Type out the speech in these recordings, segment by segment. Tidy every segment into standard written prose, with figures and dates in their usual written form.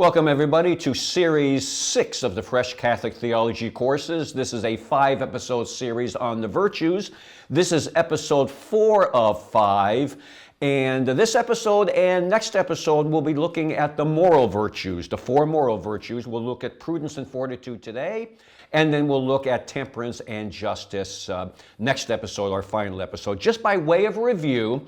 Welcome everybody to Series 6 of the Fresh Catholic Theology courses. This is a 5-episode series on the virtues. This is episode 4 of 5. And this episode and next episode we'll be looking at the moral virtues, the 4 moral virtues. We'll look at prudence and fortitude today, and then we'll look at temperance and justice next episode, our final episode. Just by way of review,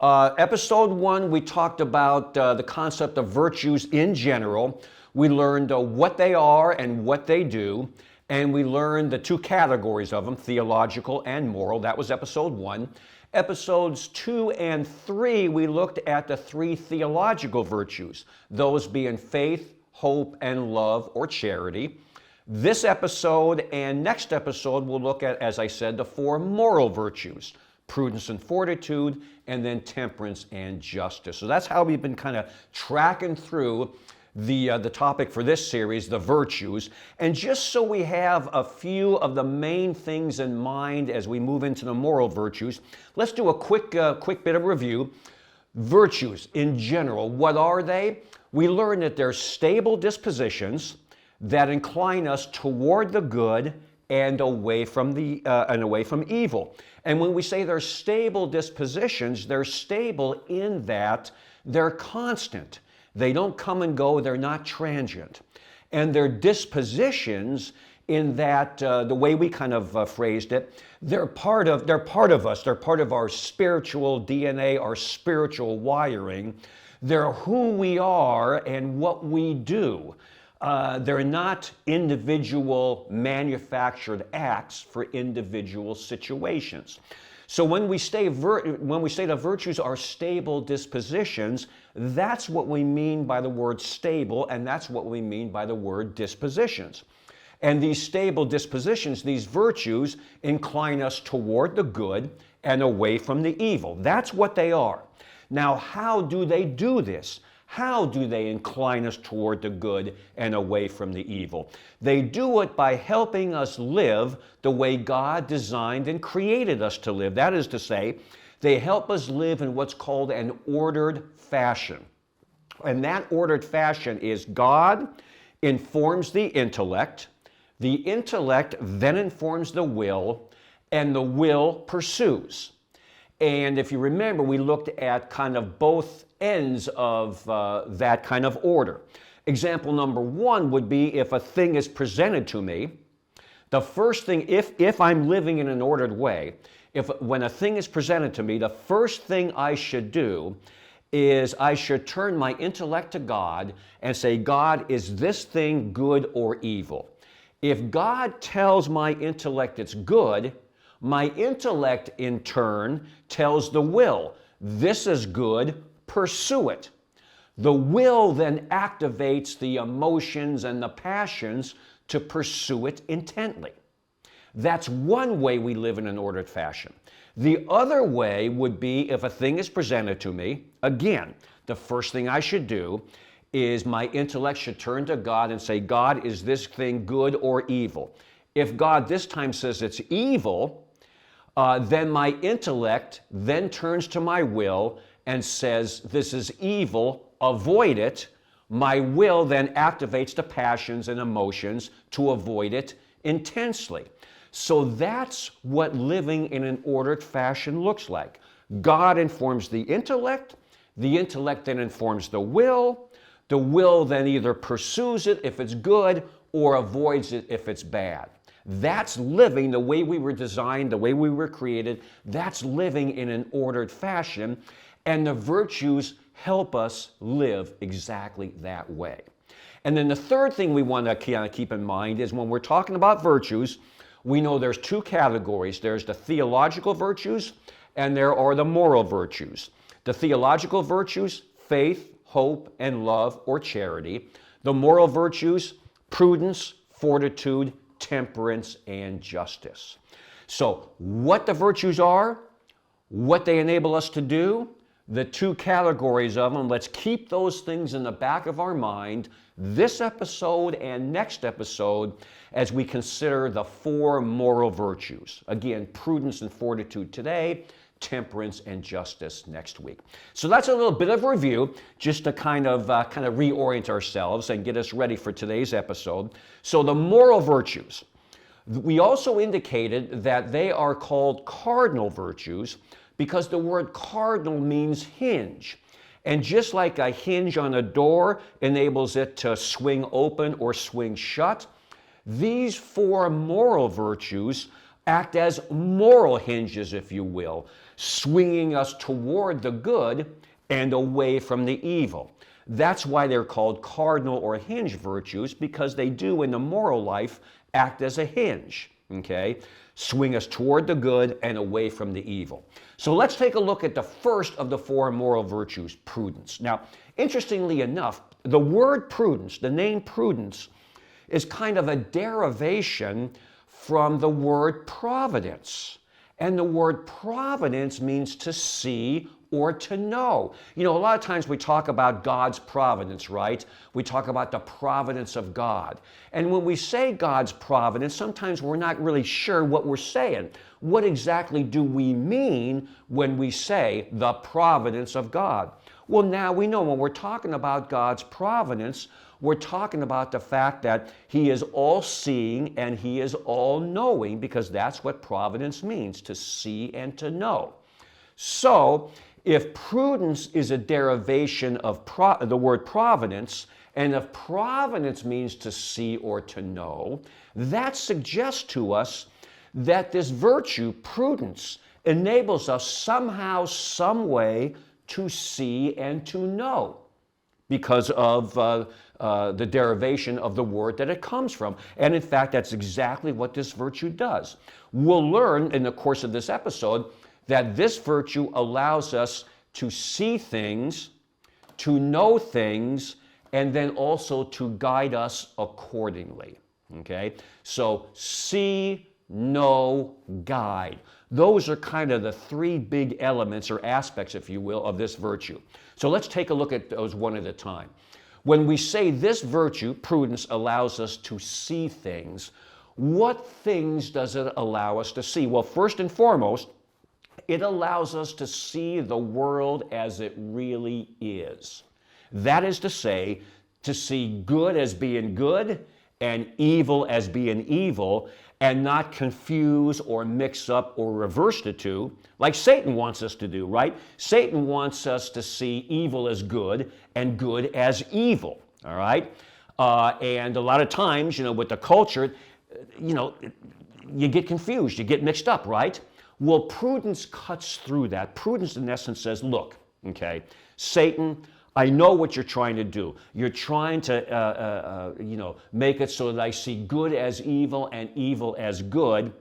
episode 1, we talked about the concept of virtues in general. We learned what they are and what they do, and we learned the 2 categories of them, theological and moral. That was episode 1. Episodes 2 and 3, we looked at the 3 theological virtues, those being faith, hope, and love, or charity. This episode and next episode, we'll look at, as I said, the 4 moral virtues, prudence and fortitude, and then temperance and justice. So that's how we've been kind of tracking through the topic for this series, the virtues. And just so we have a few of the main things in mind as we move into the moral virtues, let's do a quick bit of review. Virtues in general, what are they? We learned that they're stable dispositions that incline us toward the good and away from evil. And when we say they're stable dispositions, they're stable in that they're constant. They don't come and go, they're not transient. And they're dispositions in that, the way we kind of phrased it, they're part of us, they're part of our spiritual DNA, our spiritual wiring. They're who we are and what we do. They're not individual manufactured acts for individual situations. So when we say the virtues are stable dispositions, that's what we mean by the word stable, and that's what we mean by the word dispositions. And these stable dispositions, these virtues, incline us toward the good and away from the evil. That's what they are. Now, how do they do this? How do they incline us toward the good and away from the evil? They do it by helping us live the way God designed and created us to live. That is to say, they help us live in what's called an ordered fashion. And that ordered fashion is God informs the intellect then informs the will, and the will pursues. And if you remember, we looked at kind of both ends of that kind of order. Example number 1 would be if a thing is presented to me, the first thing, if I'm living in an ordered way, when a thing is presented to me, the first thing I should do is I should turn my intellect to God and say, God, is this thing good or evil? If God tells my intellect it's good, my intellect, in turn, tells the will, this is good, pursue it. The will then activates the emotions and the passions to pursue it intently. That's one way we live in an ordered fashion. The other way would be if a thing is presented to me, again, the first thing I should do is my intellect should turn to God and say, God, is this thing good or evil? If God this time says it's evil, then my intellect then turns to my will and says, this is evil, avoid it. My will then activates the passions and emotions to avoid it intensely. So that's what living in an ordered fashion looks like. God informs the intellect then informs the will then either pursues it if it's good or avoids it if it's bad. That's living the way we were designed, the way we were created. That's living in an ordered fashion, and the virtues help us live exactly that way. And then the third thing we want to kind of keep in mind is when we're talking about virtues, we know there's 2 categories. There's the theological virtues, and there are the moral virtues. The theological virtues, faith, hope, and love, or charity. The moral virtues, prudence, fortitude, temperance, and justice. So what the virtues are, what they enable us to do, the 2 categories of them, let's keep those things in the back of our mind this episode and next episode as we consider the 4 moral virtues. Again, prudence and fortitude today, temperance, and justice next week. So that's a little bit of a review, just to kind of reorient ourselves and get us ready for today's episode. So the moral virtues. We also indicated that they are called cardinal virtues because the word cardinal means hinge. And just like a hinge on a door enables it to swing open or swing shut, these four moral virtues act as moral hinges, if you will, swinging us toward the good and away from the evil. That's why they're called cardinal or hinge virtues, because they do in the moral life act as a hinge, okay? Swing us toward the good and away from the evil. So let's take a look at the first of the four moral virtues, prudence. Now, interestingly enough, the word prudence, the name prudence, is kind of a derivation from the word providence. And the word providence means to see or to know. You know, a lot of times we talk about God's providence, right? We talk about the providence of God. And when we say God's providence, sometimes we're not really sure what we're saying. What exactly do we mean when we say the providence of God? Well, now we know when we're talking about God's providence, we're talking about the fact that He is all-seeing and He is all-knowing, because that's what providence means, to see and to know. So, if prudence is a derivation of the word providence, and if providence means to see or to know, that suggests to us that this virtue, prudence, enables us somehow, some way to see and to know, because of the derivation of the word that it comes from. And in fact, that's exactly what this virtue does. We'll learn in the course of this episode that this virtue allows us to see things, to know things, and then also to guide us accordingly. Okay? So, see, know, guide. Those are kind of the three big elements or aspects, if you will, of this virtue. So let's take a look at those one at a time. When we say this virtue, prudence, allows us to see things, what things does it allow us to see? Well, first and foremost, it allows us to see the world as it really is. That is to say, to see good as being good and evil as being evil, and not confuse or mix up or reverse the two, like Satan wants us to do, right? Satan wants us to see evil as good and good as evil, all right? And a lot of times, with the culture, you get confused, you get mixed up, right? Well, prudence cuts through that. Prudence, in essence, says, look, okay, Satan, I know what you're trying to do. You're trying to, make it so that I see good as evil and evil as good,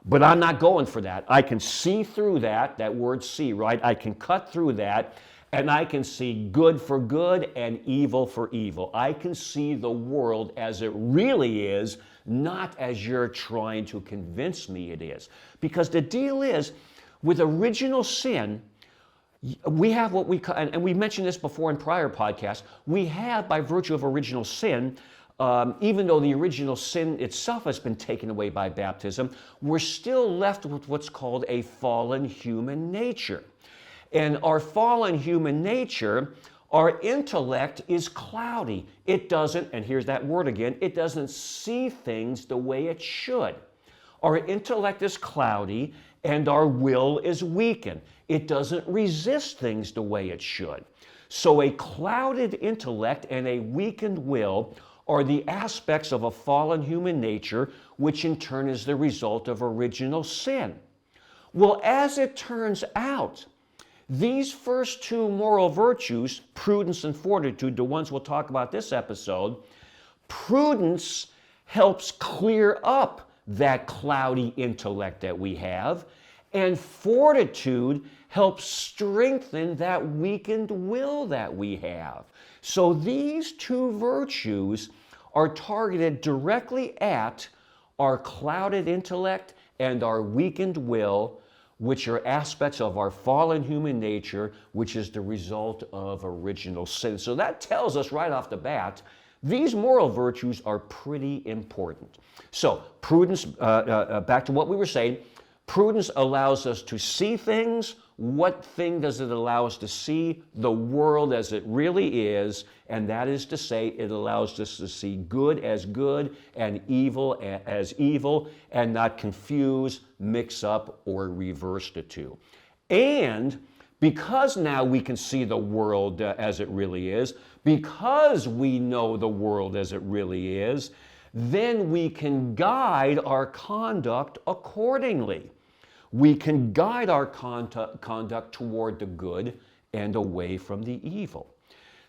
but I'm not going for that. I can see through that word see, right? I can cut through that, and I can see good for good and evil for evil. I can see the world as it really is, not as you're trying to convince me it is. Because the deal is, with original sin, we have what we call, and we mentioned this before in prior podcasts, we have, by virtue of original sin, even though the original sin itself has been taken away by baptism, we're still left with what's called a fallen human nature. And our fallen human nature, our intellect is cloudy. It doesn't, and here's that word again, it doesn't see things the way it should. Our intellect is cloudy and our will is weakened. It doesn't resist things the way it should. So a clouded intellect and a weakened will are the aspects of a fallen human nature, which in turn is the result of original sin. Well, as it turns out, these first two moral virtues, prudence and fortitude, the ones we'll talk about this episode, prudence helps clear up that cloudy intellect that we have, and fortitude helps strengthen that weakened will that we have. So these two virtues are targeted directly at our clouded intellect and our weakened will, which are aspects of our fallen human nature, which is the result of original sin. So that tells us right off the bat, these moral virtues are pretty important. So prudence, back to what we were saying, Prudence allows us to see things. What thing does it allow us to see? The world as it really is, and that is to say, it allows us to see good and evil as evil, and not confuse, mix up, or reverse the two. And because now we can see the world as it really is, because we know the world as it really is, then we can guide our conduct accordingly. We can guide our conduct toward the good and away from the evil.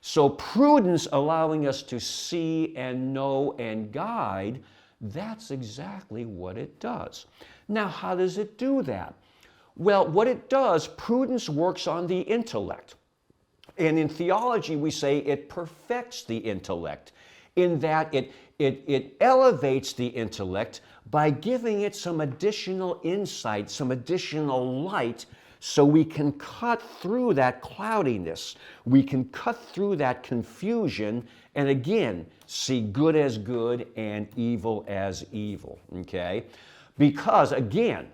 So prudence, allowing us to see and know and guide, that's exactly what it does. Now, how does it do that? Well, what it does, prudence works on the intellect. And in theology, we say it perfects the intellect, in that it elevates the intellect by giving it some additional insight, some additional light, so we can cut through that cloudiness. We can cut through that confusion, and again, see good as good and evil as evil, okay? Because, again,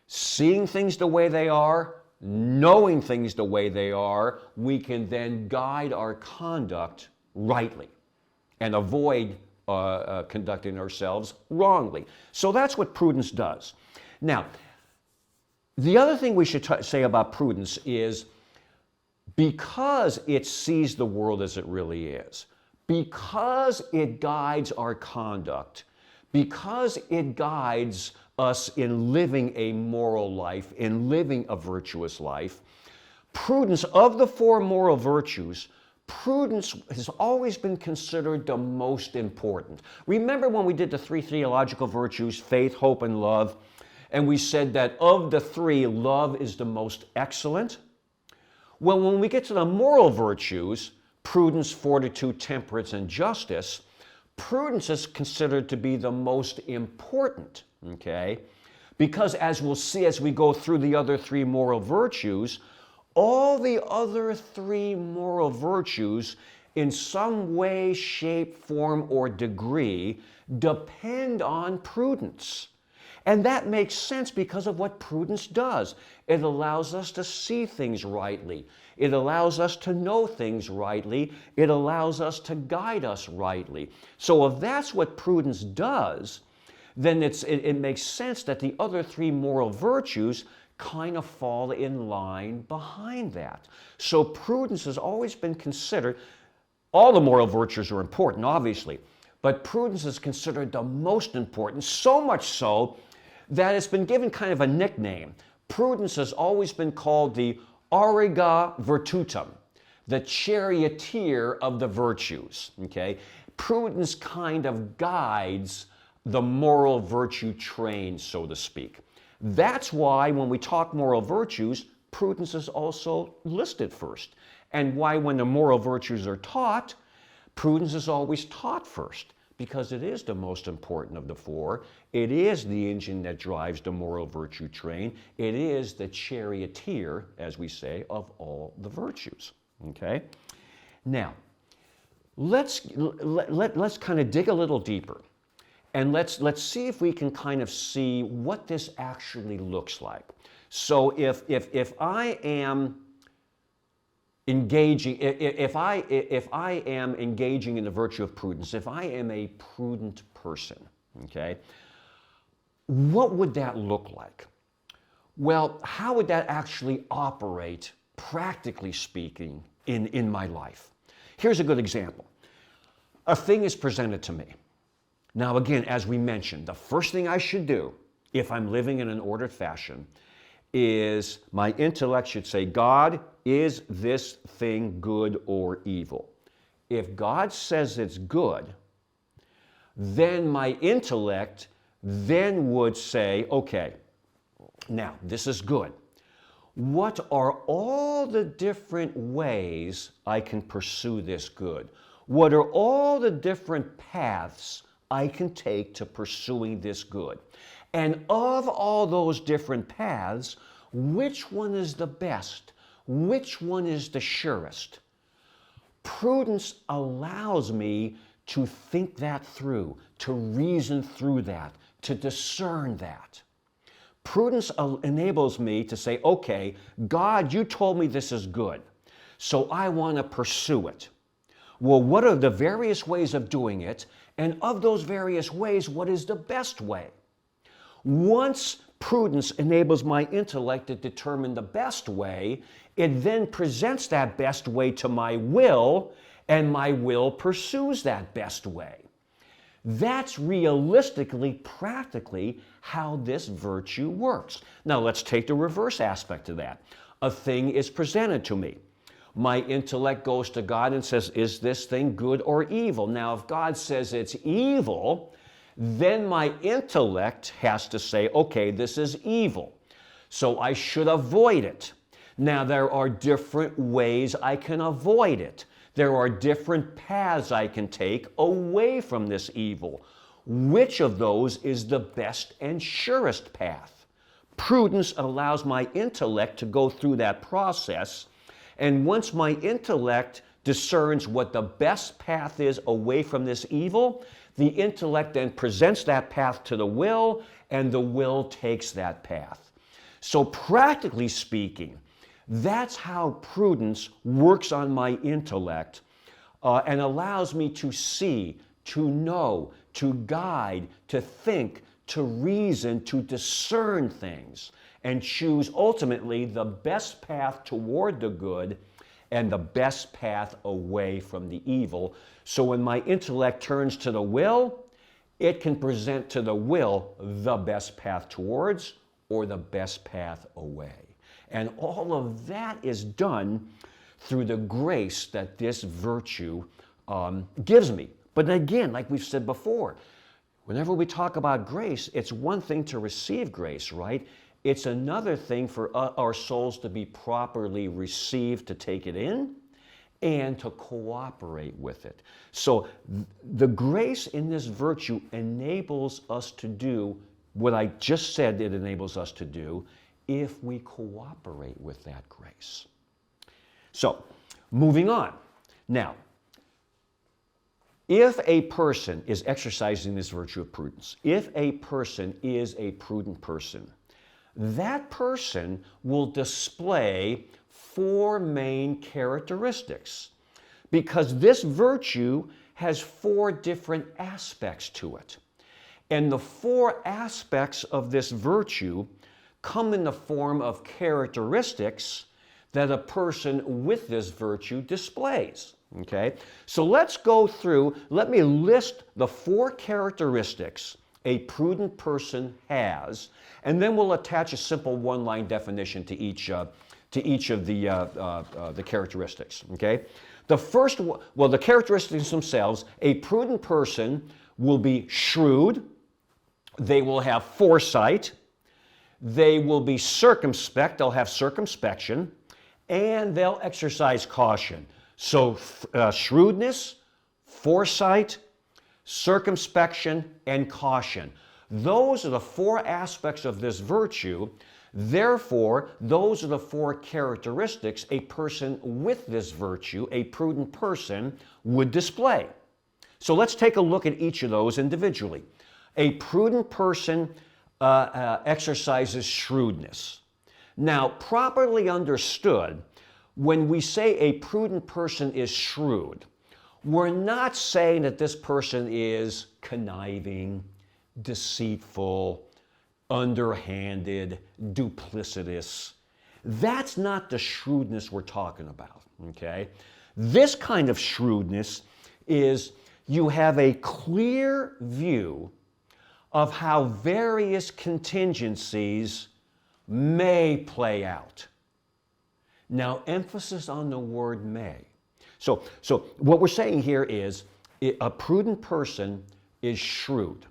seeing things the way they are, knowing things the way they are, we can then guide our conduct rightly and avoid conducting ourselves wrongly. So that's what prudence does. Now, the other thing we should say about prudence is, because it sees the world as it really is, because it guides our conduct, because it guides us in living a moral life, in living a virtuous life, prudence, of the four moral virtues, prudence has always been considered the most important. Remember when we did the three theological virtues, faith, hope, and love, and we said that of the three, love is the most excellent? Well, when we get to the moral virtues, prudence, fortitude, temperance, and justice, prudence is considered to be the most important, okay? Because as we'll see as we go through the other three moral virtues, all the other three moral virtues, in some way, shape, form, or degree, depend on prudence. And that makes sense because of what prudence does. It allows us to see things rightly. It allows us to know things rightly. It allows us to guide us rightly. So if that's what prudence does, then it makes sense that the other three moral virtues kind of fall in line behind that. So prudence has always been considered, all the moral virtues are important, obviously, but prudence is considered the most important, so much so that it's been given kind of a nickname. Prudence has always been called the auriga virtutum, the charioteer of the virtues, okay? Prudence kind of guides the moral virtue train, so to speak. That's why when we talk moral virtues, prudence is also listed first. And why when the moral virtues are taught, prudence is always taught first, because it is the most important of the four. It is the engine that drives the moral virtue train. It is the charioteer, as we say, of all the virtues, okay? Now, let's kind of dig a little deeper. And let's see if we can kind of see what this actually looks like. So if I am engaging, if I am engaging in the virtue of prudence, if I am a prudent person, okay, what would that look like? Well, how would that actually operate, practically speaking, in my life? Here's a good example. A thing is presented to me. Now again, as we mentioned, the first thing I should do, if I'm living in an ordered fashion, is my intellect should say, God, is this thing good or evil? If God says it's good, then my intellect then would say, okay, now this is good. What are all the different ways I can pursue this good? What are all the different paths I can take to pursuing this good? And of all those different paths, which one is the best? Which one is the surest? Prudence allows me to think that through, to reason through that, to discern that. Prudence enables me to say, okay, God, you told me this is good, so I want to pursue it. Well, what are the various ways of doing it? And of those various ways, what is the best way? Once prudence enables my intellect to determine the best way, it then presents that best way to my will, and my will pursues that best way. That's realistically, practically, how this virtue works. Now let's take the reverse aspect of that. A thing is presented to me. My intellect goes to God and says, is this thing good or evil? Now, if God says it's evil, then my intellect has to say, okay, this is evil, so I should avoid it. Now, there are different ways I can avoid it. There are different paths I can take away from this evil. Which of those is the best and surest path? Prudence allows my intellect to go through that process, and once my intellect discerns what the best path is away from this evil, the intellect then presents that path to the will, and the will takes that path. So practically speaking, that's how prudence works on my intellect and allows me to see, to know, to guide, to think, to reason, to discern things, and choose ultimately the best path toward the good and the best path away from the evil. So when my intellect turns to the will, it can present to the will the best path towards or the best path away. And all of that is done through the grace that this virtue gives me. But again, like we've said before, whenever we talk about grace, it's one thing to receive grace, right? It's another thing for our souls to be properly received, to take it in, and to cooperate with it. So the grace in this virtue enables us to do what I just said it enables us to do if we cooperate with that grace. So, moving on. Now, if a person is exercising this virtue of prudence, if a person is a prudent person, that person will display four main characteristics, because this virtue has four different aspects to it. And the four aspects of this virtue come in the form of characteristics that a person with this virtue displays. Okay? So let's go through, let me list the four characteristics a prudent person has, and then we'll attach a simple one-line definition to each of the characteristics. Okay? The first, well, the characteristics themselves, a prudent person will be shrewd, they will have foresight, they will be circumspect, they'll have circumspection, and they'll exercise caution. So shrewdness, foresight, circumspection, and caution. Those are the four aspects of this virtue. Therefore, those are the four characteristics a person with this virtue, a prudent person, would display. So let's take a look at each of those individually. A prudent person exercises shrewdness. Now, properly understood, when we say a prudent person is shrewd, we're not saying that this person is conniving, deceitful, underhanded, duplicitous. That's not the shrewdness we're talking about, okay? This kind of shrewdness is you have a clear view of how various contingencies may play out. Now, emphasis on the word may. So what we're saying here is a prudent person is shrewd.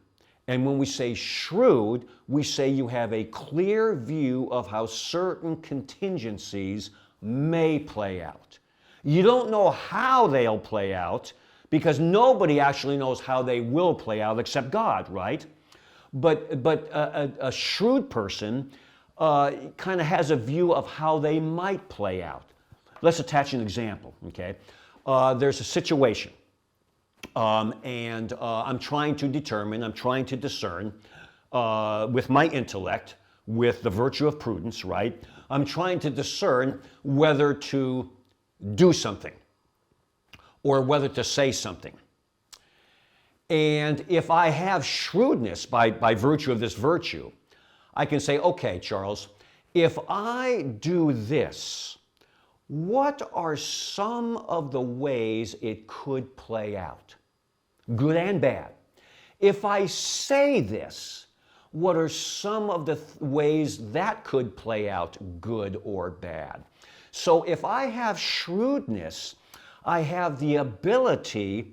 And when we say shrewd, we say you have a clear view of how certain contingencies may play out. You don't know how they'll play out because nobody actually knows how they will play out except God, right? But a shrewd person kind of has a view of how they might play out. Let's attach an example, okay? There's a situation, and I'm trying to determine, I'm trying to discern with my intellect with the virtue of prudence, right? I'm trying to discern whether to do something or whether to say something. And if I have shrewdness by virtue of this virtue, I can say, okay, Charles, if I do this, what are some of the ways it could play out, good and bad? If I say this, what are some of the ways that could play out, good or bad? So if I have shrewdness, I have the ability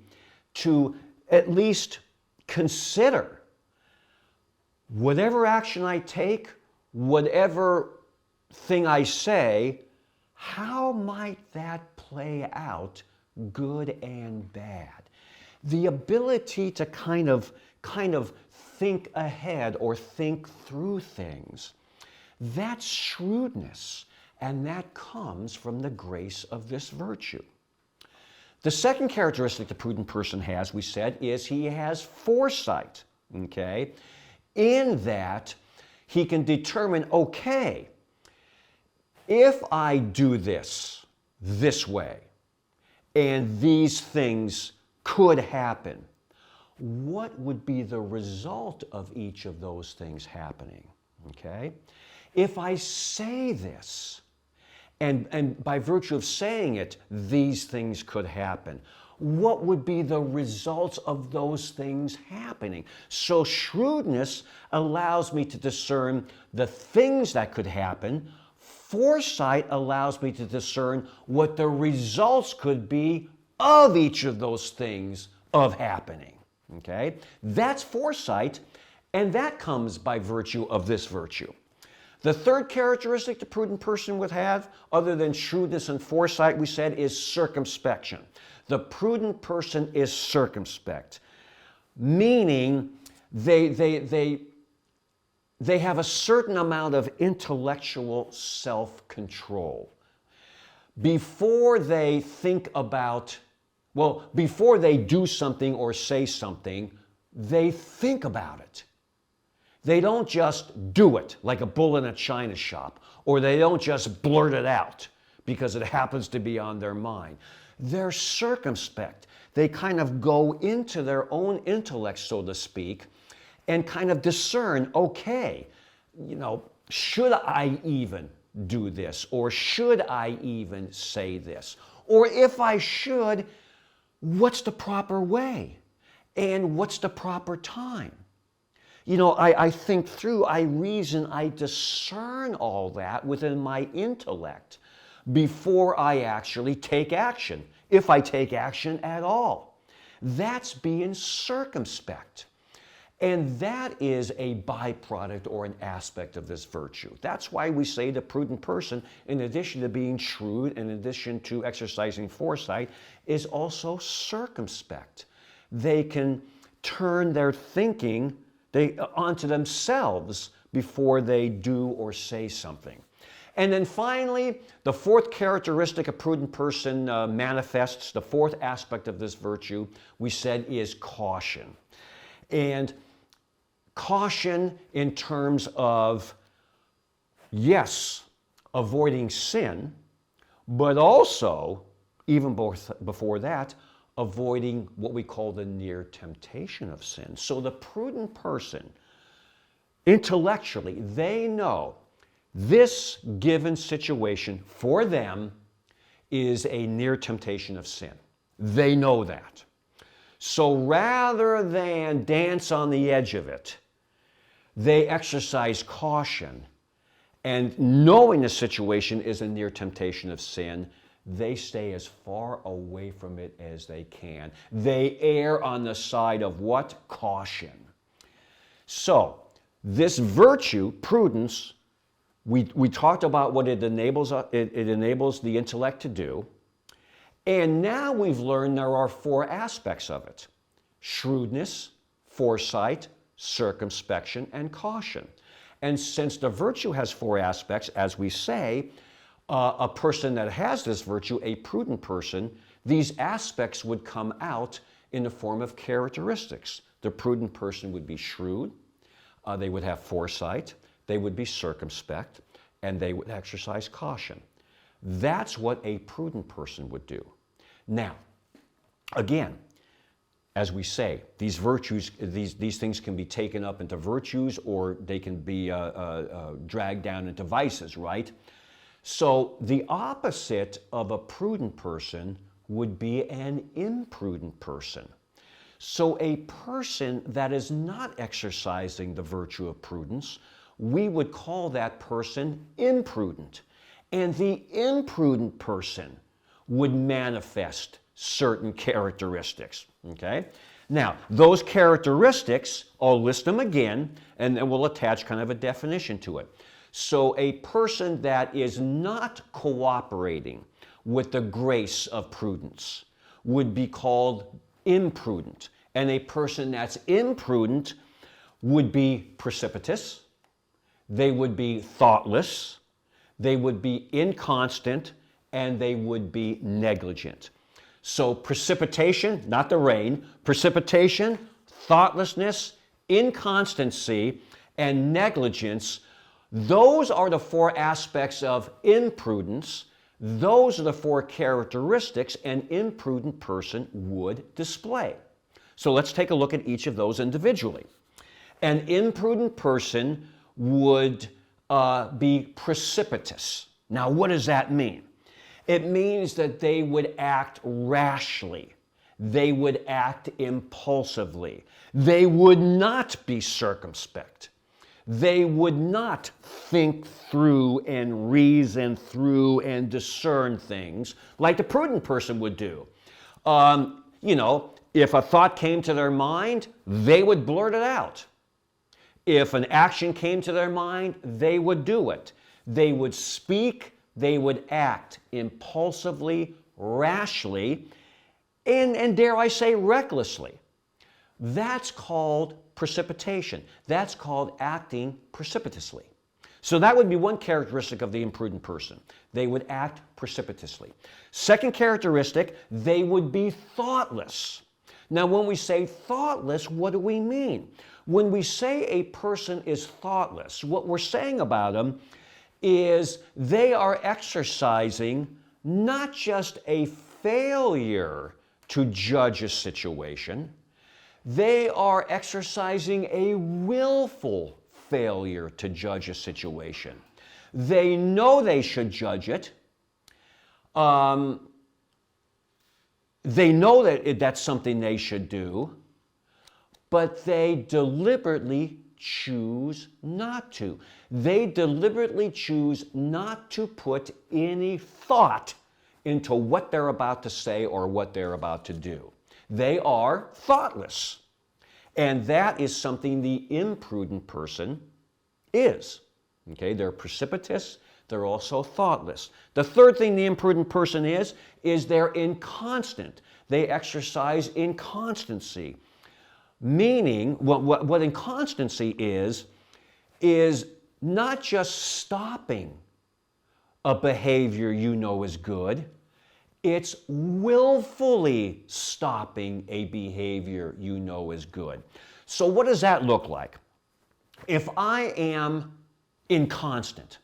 to at least consider whatever action I take, whatever thing I say, how might that play out, good and bad? The ability to kind of think ahead or think through things. That's shrewdness, and that comes from the grace of this virtue. The second characteristic the prudent person has, we said, is he has foresight, okay? In that he can determine, okay, if I do this way, and these things could happen, what would be the result of each of those things happening? Okay? If I say this, and by virtue of saying it, these things could happen, what would be the results of those things happening? So shrewdness allows me to discern the things that could happen. Foresight allows me to discern what the results could be of each of those things of happening. Okay? That's foresight, and that comes by virtue of this virtue. The third characteristic the prudent person would have, other than shrewdness and foresight, we said, is circumspection. The prudent person is circumspect, meaning they have a certain amount of intellectual self-control. Before they think about, before they do something or say something, they think about it. They don't just do it like a bull in a china shop, or they don't just blurt it out because it happens to be on their mind. They're circumspect. They kind of go into their own intellect, so to speak, and kind of discern, okay, should I even do this? Or should I even say this? Or if I should, what's the proper way? And what's the proper time? I think through, I reason, I discern all that within my intellect before I actually take action, if I take action at all. That's being circumspect. And that is a byproduct or an aspect of this virtue. That's why we say the prudent person, in addition to being shrewd, in addition to exercising foresight, is also circumspect. They can turn their thinking onto themselves before they do or say something. And then finally, the fourth characteristic a prudent person manifests, the fourth aspect of this virtue, we said, is caution. And caution in terms of, yes, avoiding sin, but also, even before that, avoiding what we call the near temptation of sin. So the prudent person, intellectually, they know this given situation for them is a near temptation of sin. They know that. So rather than dance on the edge of it, they exercise caution, and knowing the situation is a near temptation of sin, they stay as far away from it as they can. They err on the side of what? Caution. So, this virtue, prudence, we talked about what it enables. It enables the intellect to do. And now we've learned there are four aspects of it: shrewdness, foresight, circumspection, and caution. And since the virtue has four aspects, as we say, a person that has this virtue, a prudent person, these aspects would come out in the form of characteristics. The prudent person would be shrewd, they would have foresight, they would be circumspect, and they would exercise caution. That's what a prudent person would do. Now, again, as we say, these virtues, these things can be taken up into virtues, or they can be dragged down into vices, right? So the opposite of a prudent person would be an imprudent person. So a person that is not exercising the virtue of prudence, we would call that person imprudent. And the imprudent person would manifest certain characteristics, okay? Now, those characteristics, I'll list them again, and then we'll attach kind of a definition to it. So a person that is not cooperating with the grace of prudence would be called imprudent. And a person that's imprudent would be precipitous, they would be thoughtless, they would be inconstant, and they would be negligent. So precipitation, not the rain, precipitation, thoughtlessness, inconstancy, and negligence, those are the four aspects of imprudence. Those are the four characteristics an imprudent person would display. So let's take a look at each of those individually. An imprudent person would be precipitous. Now, what does that mean? It means that they would act rashly. They would act impulsively. They would not be circumspect. They would not think through and reason through and discern things like the prudent person would do. If a thought came to their mind, they would blurt it out. If an action came to their mind, they would do it. They would speak, they would act impulsively, rashly, and dare I say, recklessly. That's called precipitation. That's called acting precipitously. So that would be one characteristic of the imprudent person. They would act precipitously. Second characteristic, they would be thoughtless. Now, when we say thoughtless, what do we mean? When we say a person is thoughtless, what we're saying about them is they are exercising not just a failure to judge a situation, they are exercising a willful failure to judge a situation. They know they should judge it. They know that that's something they should do, but they deliberately choose not to. They deliberately choose not to put any thought into what they're about to say or what they're about to do. They are thoughtless. And that is something the imprudent person is. Okay, they're precipitous, they're also thoughtless. The third thing the imprudent person is they're inconstant. They exercise inconstancy. Meaning, what inconstancy is not just stopping a behavior you know is good, it's willfully stopping a behavior you know is good. So what does that look like? If I am inconstant,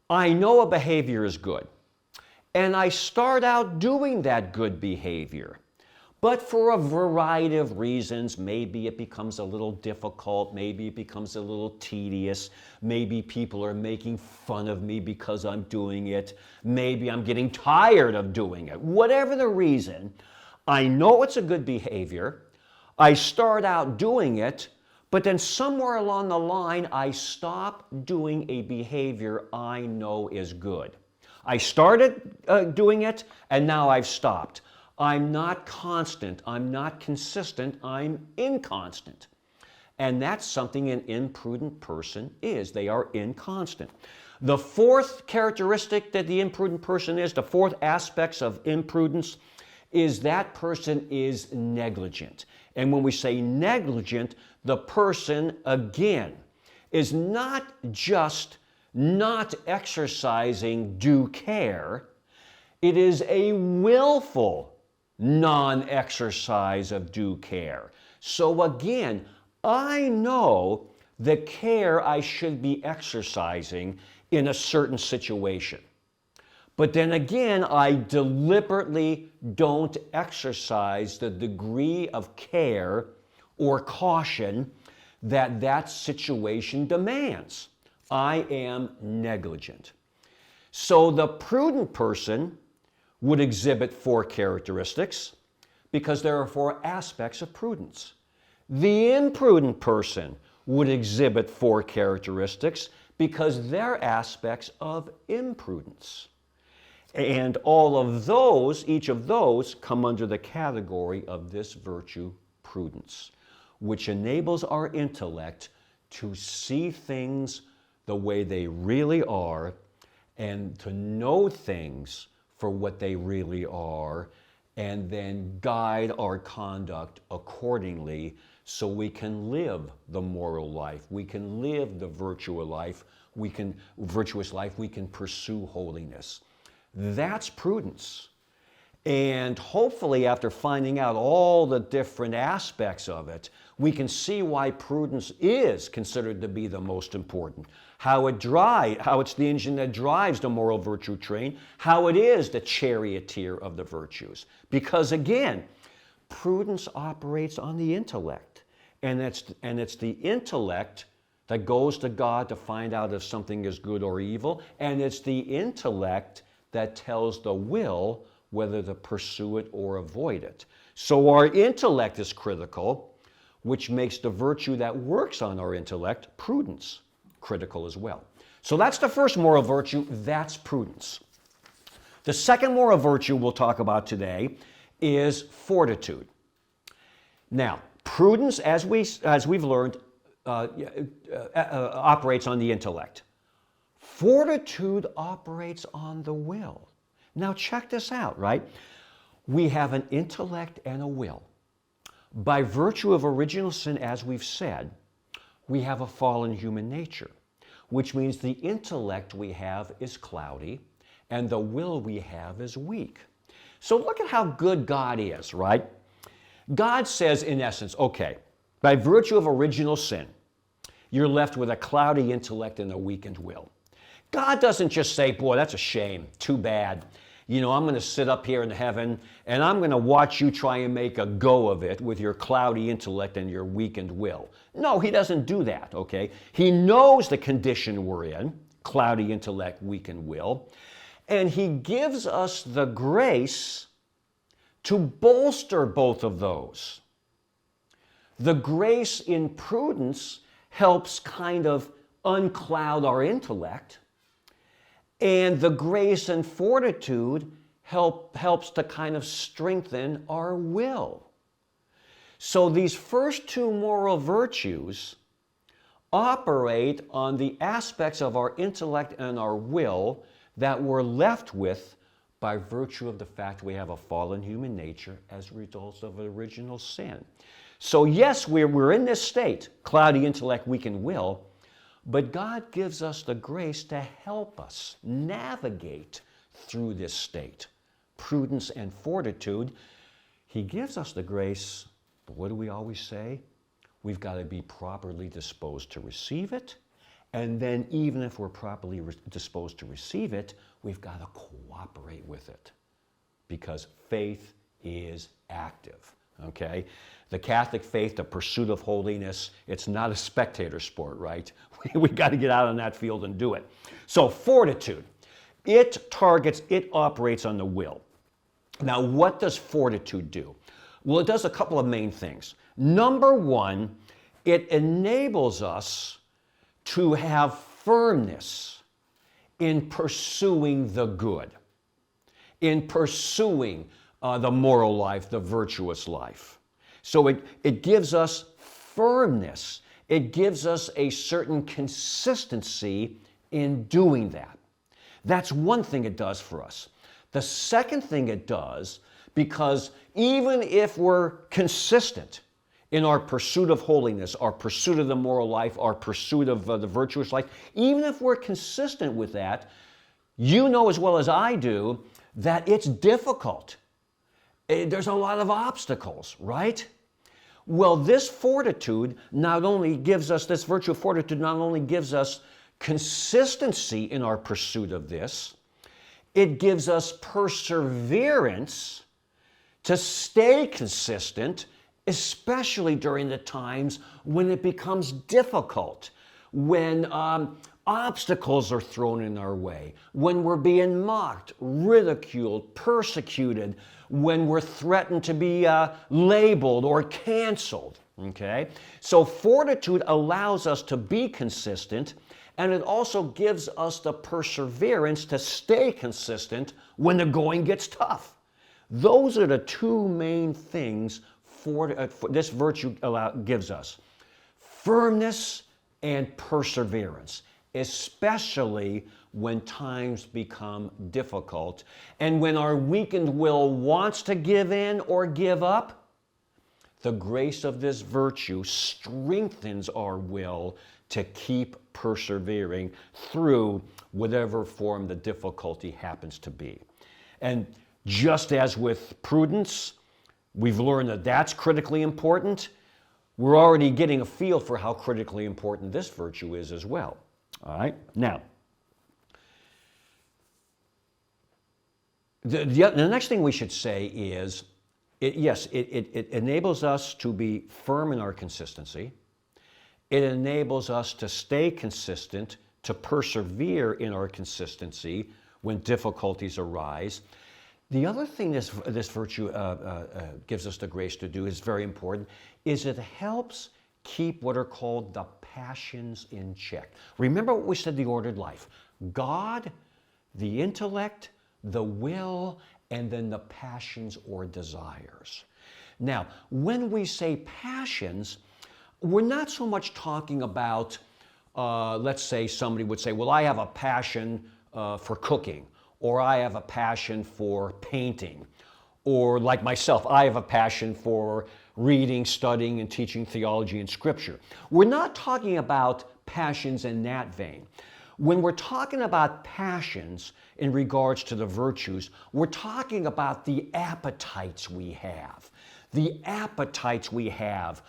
I know a behavior is good, and I start out doing that good behavior. But for a variety of reasons, maybe it becomes a little difficult, maybe it becomes a little tedious, maybe people are making fun of me because I'm doing it, maybe I'm getting tired of doing it. Whatever the reason, I know it's a good behavior, I start out doing it, but then somewhere along the line, I stop doing a behavior I know is good. I started doing it, and now I've stopped. I'm not constant, I'm not consistent, I'm inconstant. And that's something an imprudent person is. They are inconstant. The fourth characteristic that the imprudent person is, the fourth aspects of imprudence, is that person is negligent. And when we say negligent, the person, again, is not just not exercising due care, it is a willful non-exercise of due care. So again, I know the care I should be exercising in a certain situation. But then again, I deliberately don't exercise the degree of care or caution that that situation demands. I am negligent. So the prudent person would exhibit 4 characteristics because there are 4 aspects of prudence. The imprudent person would exhibit 4 characteristics because they're aspects of imprudence. And all of those, each of those, come under the category of this virtue, prudence, which enables our intellect to see things the way they really are and to know things for what they really are, and then guide our conduct accordingly so we can live the moral life, we can live the virtuous life, we can pursue holiness. That's prudence. And hopefully after finding out all the different aspects of it, we can see why prudence is considered to be the most important. How it's the engine that drives the moral virtue train, how it is the charioteer of the virtues. Because again, prudence operates on the intellect. And it's the intellect that goes to God to find out if something is good or evil. And it's the intellect that tells the will whether to pursue it or avoid it. So our intellect is critical, which makes the virtue that works on our intellect, prudence, critical as well. So that's the first moral virtue, that's prudence. The second moral virtue we'll talk about today is fortitude. Now, prudence, as we've learned, operates on the intellect. Fortitude operates on the will. Now check this out, right? We have an intellect and a will. By virtue of original sin, as we've said, we have a fallen human nature, which means the intellect we have is cloudy and the will we have is weak. So look at how good God is, right? God says, in essence, okay, by virtue of original sin, you're left with a cloudy intellect and a weakened will. God doesn't just say, boy, that's a shame, too bad. You know, I'm going to sit up here in heaven and I'm going to watch you try and make a go of it with your cloudy intellect and your weakened will. No, he doesn't do that, okay? He knows the condition we're in, cloudy intellect, weakened will, and he gives us the grace to bolster both of those. The grace in prudence helps kind of uncloud our intellect, and the grace and fortitude helps to kind of strengthen our will. So these first 2 moral virtues operate on the aspects of our intellect and our will that we're left with by virtue of the fact we have a fallen human nature as a result of original sin. So yes, we're in this state, cloudy intellect, weakened will, but God gives us the grace to help us navigate through this state. Prudence and fortitude. He gives us the grace, but what do we always say? We've got to be properly disposed to receive it. And then even if we're properly disposed to receive it, we've got to cooperate with it. Because faith is active, okay? The Catholic faith, the pursuit of holiness, it's not a spectator sport, right? We got to get out on that field and do it. So fortitude, it operates on the will. Now, what does fortitude do? Well, it does a couple of main things. Number one, it enables us to have firmness in pursuing the good, in pursuing the moral life, the virtuous life. So it gives us firmness. It gives us a certain consistency in doing that. That's one thing it does for us. The second thing it does, because even if we're consistent in our pursuit of holiness, our pursuit of the moral life, our pursuit of the virtuous life, even if we're consistent with that, you know as well as I do that it's difficult. There's a lot of obstacles, right? Well, this fortitude not only gives us, this virtue of fortitude not only gives us consistency in our pursuit of this, it gives us perseverance to stay consistent, especially during the times when it becomes difficult, when obstacles are thrown in our way, when we're being mocked, ridiculed, persecuted, when we're threatened to be labeled or canceled, okay? So fortitude allows us to be consistent, and it also gives us the perseverance to stay consistent when the going gets tough. Those are the two main things for this virtue gives us. Firmness and perseverance, especially when times become difficult and when our weakened will wants to give in or give up. The grace of this virtue strengthens our will to keep persevering through whatever form the difficulty happens to be. And just as with prudence, we've learned that that's critically important. We're already getting a feel for how critically important this virtue is as well. All right? Now, the next thing we should say is, it enables us to be firm in our consistency. It enables us to stay consistent, to persevere in our consistency when difficulties arise. The other thing this virtue gives us the grace to do is very important, is it helps keep what are called the passions in check. Remember what we said, the ordered life. God, the intellect, the will, and then the passions or desires. Now, when we say passions, we're not so much talking about, let's say somebody would say, well, I have a passion for cooking, or I have a passion for painting, or like myself, I have a passion for reading, studying, and teaching theology and scripture. We're not talking about passions in that vein. When we're talking about passions in regards to the virtues, we're talking about the appetites we have. The appetites we have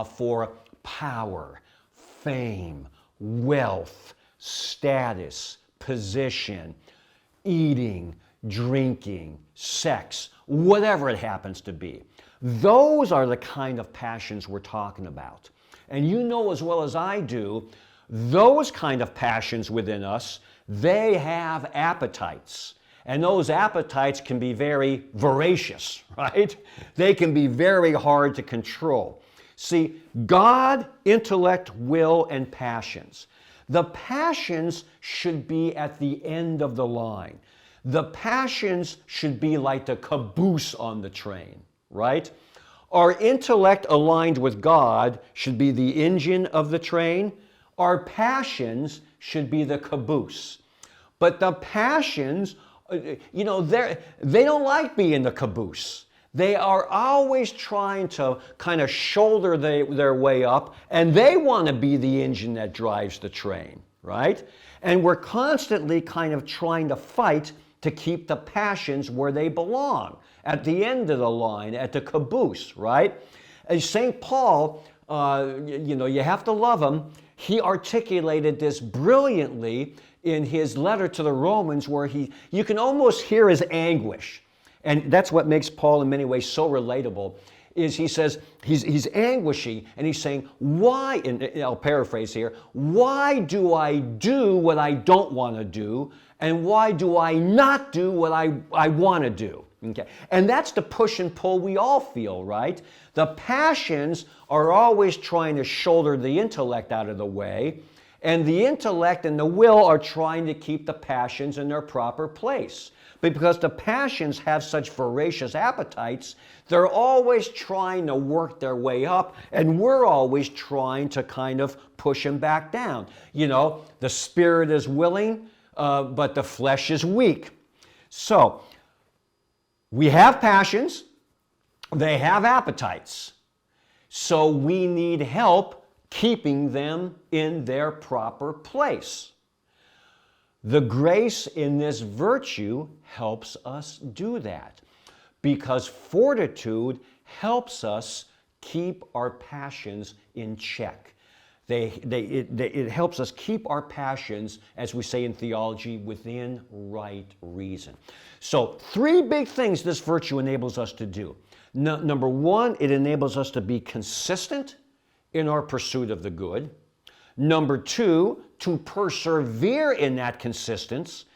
for power, fame, wealth, status, position, eating, drinking, sex, whatever it happens to be. Those are the kind of passions we're talking about. And you know as well as I do, those kind of passions within us, they have appetites. And those appetites can be very voracious, right? They can be very hard to control. See, God, intellect, will, and passions. The passions should be at the end of the line. The passions should be like the caboose on the train, right? Our intellect aligned with God should be the engine of the train. Our passions should be the caboose. But the passions, they don't like being the caboose. They are always trying to kind of shoulder their way up, and they want to be the engine that drives the train, right? And we're constantly kind of trying to fight to keep the passions where they belong, at the end of the line, at the caboose, right? As St. Paul, you have to love him. He articulated this brilliantly in his letter to the Romans, where you can almost hear his anguish. And that's what makes Paul in many ways so relatable, is he says, he's anguishing, and he's saying, why, and I'll paraphrase here, why do I do what I don't want to do, and why do I not do what I want to do? Okay. And that's the push and pull we all feel, right? The passions are always trying to shoulder the intellect out of the way, and the intellect and the will are trying to keep the passions in their proper place. But because the passions have such voracious appetites, they're always trying to work their way up, and we're always trying to kind of push them back down. The spirit is willing, but the flesh is weak. So, we have passions, they have appetites. So we need help keeping them in their proper place. The grace in this virtue helps us do that, because fortitude helps us keep our passions in check. It helps us keep our passions, as we say in theology, within right reason. So 3 big things this virtue enables us to do. Number 1, it enables us to be consistent in our pursuit of the good. Number 2, to persevere in that consistency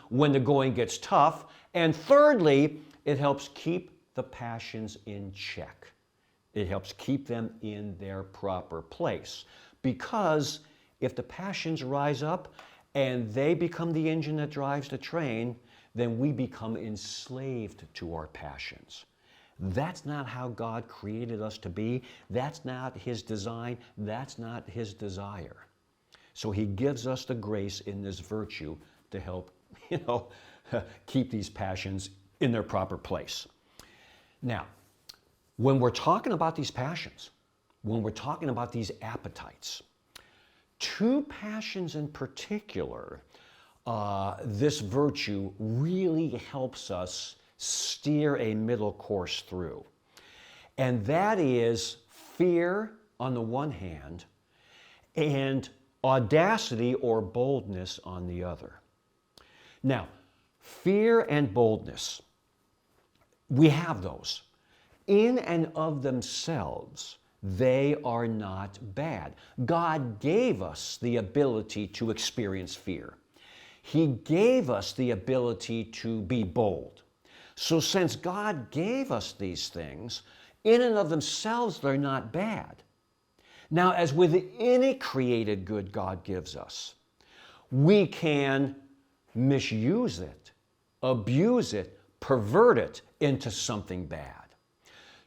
when the going gets tough. And thirdly, it helps keep the passions in check. It helps keep them in their proper place. Because if the passions rise up and they become the engine that drives the train, then we become enslaved to our passions. That's not how God created us to be. That's not His design. That's not His desire. So He gives us the grace in this virtue to help, keep these passions in their proper place. Now, when we're talking about these passions, when we're talking about these appetites, 2 passions in particular, this virtue really helps us steer a middle course through. And that is fear on the one hand and audacity or boldness on the other. Now, fear and boldness, we have those. In and of themselves, they are not bad. God gave us the ability to experience fear. He gave us the ability to be bold. So since God gave us these things, in and of themselves, they're not bad. Now, as with any created good God gives us, we can misuse it, abuse it, pervert it into something bad.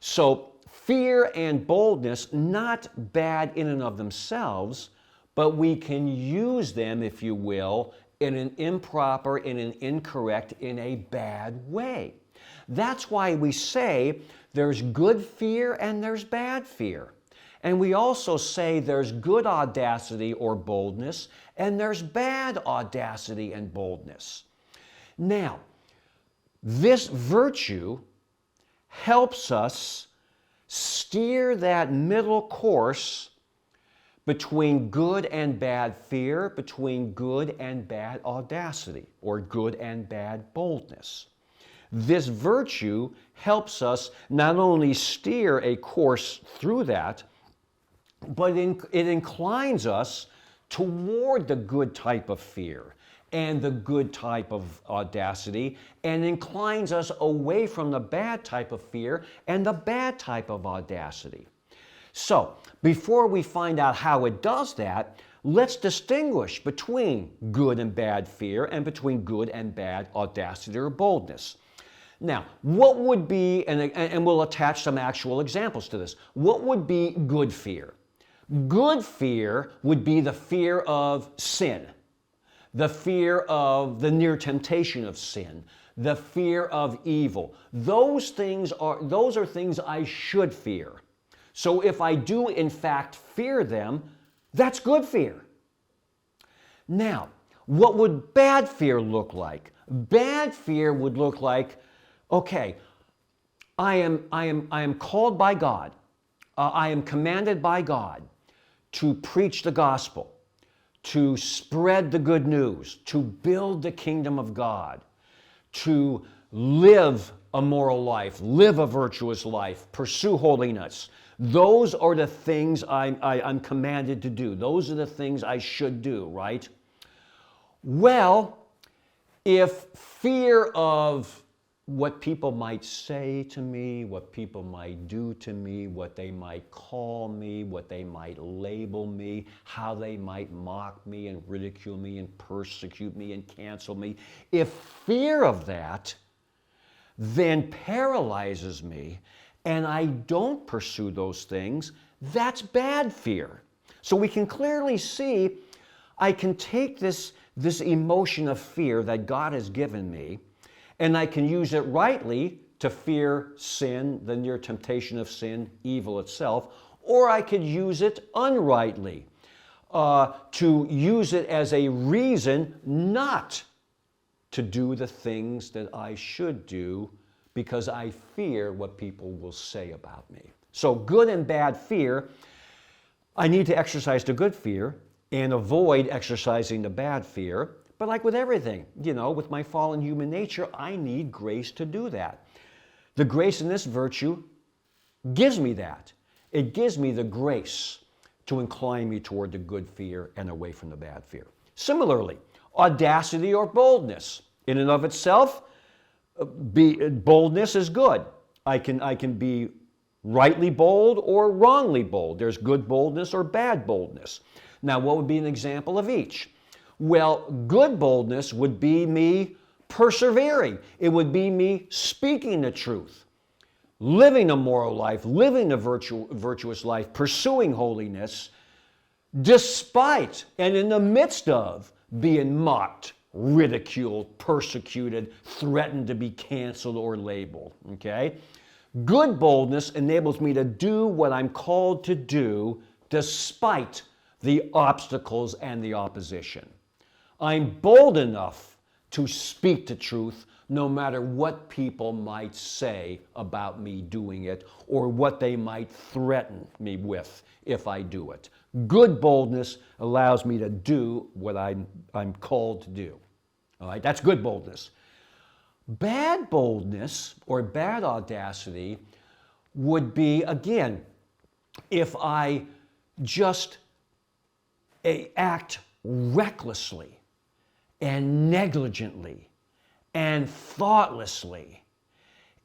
So fear and boldness, not bad in and of themselves, but we can use them, if you will, in an improper, in an incorrect, in a bad way. That's why we say there's good fear and there's bad fear. And we also say there's good audacity or boldness and there's bad audacity and boldness. Now, this virtue helps us steer that middle course between good and bad fear, between good and bad audacity, or good and bad boldness. This virtue helps us not only steer a course through that, but it inclines us toward the good type of fear and the good type of audacity, and inclines us away from the bad type of fear and the bad type of audacity. So, before we find out how it does that, let's distinguish between good and bad fear and between good and bad audacity or boldness. Now, what would be, and we'll attach some actual examples to this, what would be good fear? Good fear would be the fear of sin, the fear of the near temptation of sin, the fear of evil. Those are things I should fear. So if I do in fact fear them, that's good fear. Now, what would bad fear look like? Bad fear would look like, okay, I am called by God. I am commanded by God to preach the gospel, to spread the good news, to build the kingdom of God, to live a moral life, live a virtuous life, pursue holiness. Those are the things I'm commanded to do. Those are the things I should do, right? Well, if fear of what people might say to me, what people might do to me, what they might call me, what they might label me, how they might mock me and ridicule me and persecute me and cancel me, if fear of that then paralyzes me and I don't pursue those things, that's bad fear. So we can clearly see I can take this emotion of fear that God has given me, and I can use it rightly to fear sin, the near temptation of sin, evil itself, or I could use it unrightly, to use it as a reason not to do the things that I should do because I fear what people will say about me. So good and bad fear, I need to exercise the good fear and avoid exercising the bad fear. But like with everything, with my fallen human nature, I need grace to do that. The grace in this virtue gives me that. It gives me the grace to incline me toward the good fear and away from the bad fear. Similarly, audacity or boldness. In and of itself, boldness is good. I can be rightly bold or wrongly bold. There's good boldness or bad boldness. Now, what would be an example of each? Well, good boldness would be me persevering. It would be me speaking the truth, living a moral life, living a virtuous life, pursuing holiness, despite and in the midst of being mocked, ridiculed, persecuted, threatened to be canceled or labeled, okay? Good boldness enables me to do what I'm called to do despite the obstacles and the opposition. I'm bold enough to speak the truth no matter what people might say about me doing it or what they might threaten me with if I do it. Good boldness allows me to do what I'm called to do. All right, that's good boldness. Bad boldness or bad audacity would be, again, if I just act recklessly and negligently and thoughtlessly,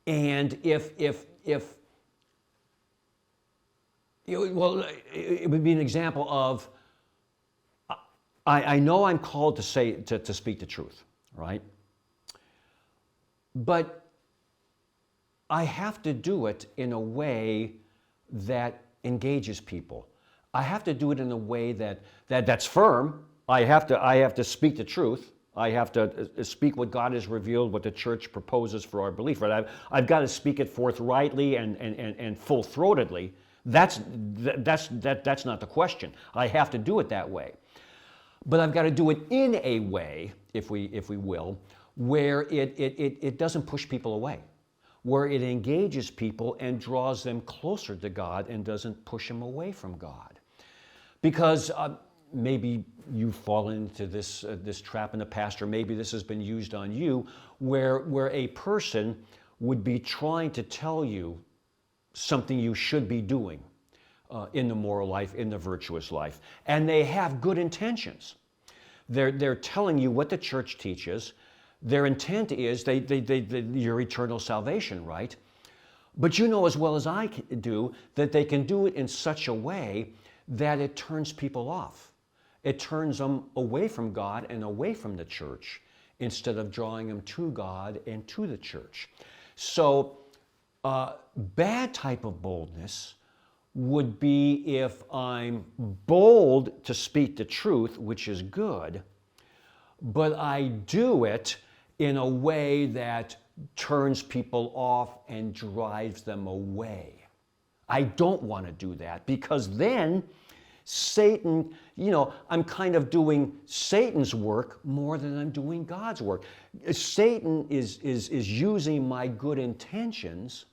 and well, it would be an example of I know I'm called to speak the truth, right? But I have to do it in a way that engages people. I have to do it in a way that's firm. I have to speak the truth. I have to speak what God has revealed, what the church proposes for our belief. Right? I've got to speak it forthrightly and full-throatedly. That's not the question. I have to do it that way. But I've got to do it in a way, if we will, where it doesn't push people away, where it engages people and draws them closer to God and doesn't push them away from God. Because maybe you've fallen into this trap in the past, or maybe this has been used on you, where a person would be trying to tell you something you should be doing in the moral life, in the virtuous life. And they have good intentions. They're telling you what the church teaches. Their intent is your eternal salvation, right? But you know as well as I do that they can do it in such a way that it turns people off. It turns them away from God and away from the church instead of drawing them to God and to the church. So bad type of boldness would be if I'm bold to speak the truth, which is good, but I do it in a way that turns people off and drives them away. I don't want to do that, because then Satan, I'm kind of doing Satan's work more than I'm doing God's work. Satan is using my good intentions,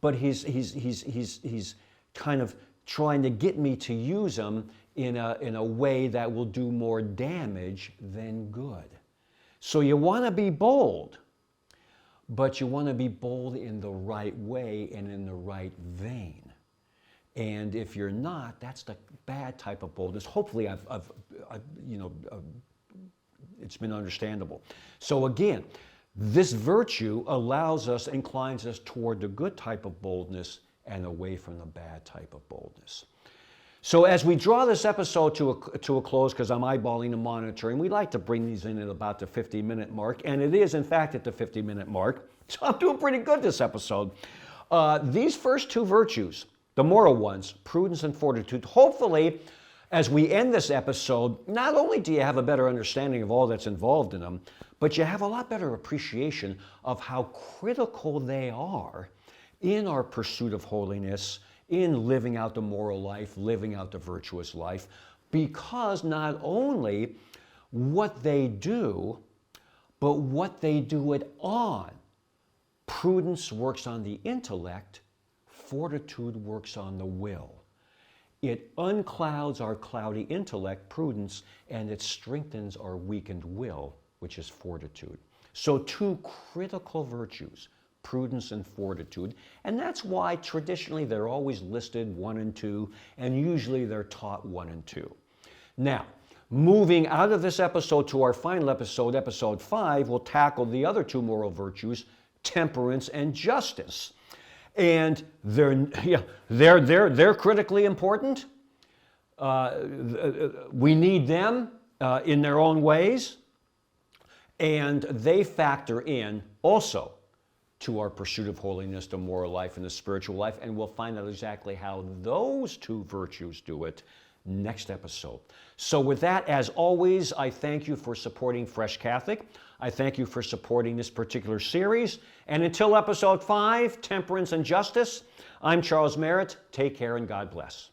but he's kind of trying to get me to use them in a way that will do more damage than good. So you want to be bold, but you want to be bold in the right way and in the right vein. And if you're not, that's the bad type of boldness. Hopefully, it's been understandable. So again, this virtue inclines us toward the good type of boldness and away from the bad type of boldness. So as we draw this episode to a close, because I'm eyeballing the monitor, and we like to bring these in at about the 50-minute mark, and it is in fact at the 50-minute mark, so I'm doing pretty good this episode. These first two virtues, the moral ones, prudence and fortitude, hopefully as we end this episode, not only do you have a better understanding of all that's involved in them, but you have a lot better appreciation of how critical they are in our pursuit of holiness, in living out the moral life, living out the virtuous life, because not only what they do, but what they do it on. Prudence works on the intellect, fortitude works on the will. It unclouds our cloudy intellect, prudence, and it strengthens our weakened will, which is fortitude. So two critical virtues, prudence and fortitude, and that's why traditionally they're always listed 1 and 2, and usually they're taught 1 and 2. Now, moving out of this episode to our final episode, episode 5, we'll tackle the other 2 moral virtues, temperance and justice. And they're critically important. We need them in their own ways, and they factor in also to our pursuit of holiness, the moral life, and the spiritual life, and we'll find out exactly how those 2 virtues do it next episode. So with that, as always, I thank you for supporting Fresh Catholic. I thank you for supporting this particular series. And until episode 5, Temperance and Justice, I'm Charles Merritt. Take care and God bless.